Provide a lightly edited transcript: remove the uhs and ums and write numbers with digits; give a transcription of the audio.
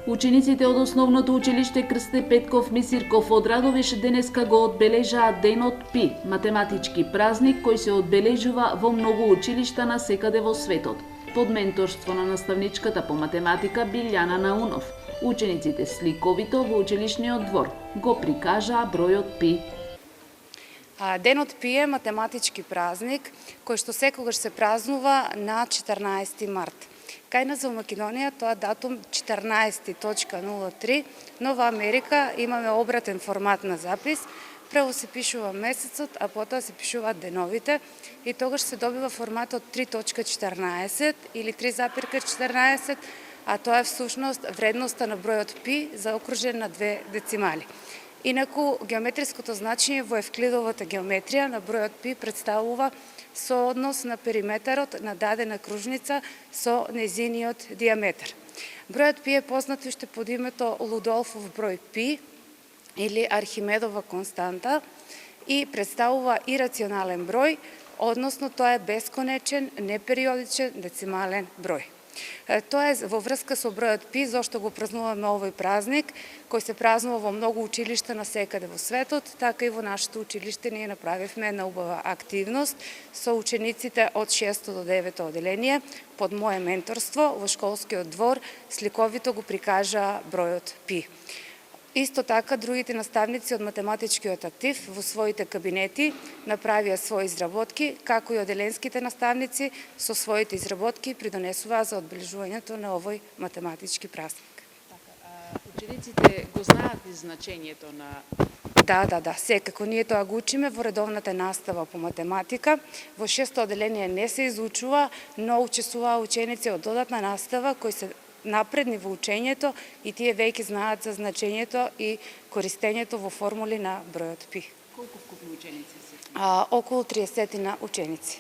Учениците од основното училиште Крсте Петков Мисирков од Радовиш денеска го одбележаат денот Пи, математички празник кој се одбележува во многу училишта на секаде во светот. Под менторство на наставничката по математика Билјана Наунов, учениците сликовито во училишниот двор го прикажаа бројот Пи. Денот Пи е математички празник кој што секогаш се празнува на 14 март. Кај нас во Македонија тоа датум 14.03, но во Америка имаме обратен формат на запис. Прво се пишува месецот, а потоа се пишуваат деновите и тогаш се добива форматот 3.14 или 3,14, а тоа е всушност вредноста на бројот Пи заокружен на две децимали. Инаку, геометриското значење во евклидовата геометрија на бројот Пи представува сооднос на периметарот на дадена кружница со нејзиниот диаметар. Бројот Пи е познат уште под името Лудолфов број Пи или Архимедова константа и представува ирационален број, односно тоа е бесконечен, непериодичен децимален број. Тоа е во врска со бројот Пи, зашто го празнуваме овој празник, кој се празнува во многу училишта на секаде во светот, така и во нашето училиште ние направивме една убава активност со учениците од 6 до 9 оделение, под мое менторство во школскиот двор, сликовито го прикажаа бројот Пи. Исто така, другите наставници од математичкиот актив во своите кабинети направија своји изработки, како и оделенските наставници со своите изработки придонесуваа за одбележувањето на овој математички празник. Учениците го знаат и значењето на... Да, секако ние тоа го учиме во редовната настава по математика. Во 6 оделение не се изучува, но учествуваа ученици од додатна настава кои се напредни во учењето и тие веќе знаат за значењето и користењето во формули на бројот Пи. Колку вкупни ученици се? Околу 30 ученици.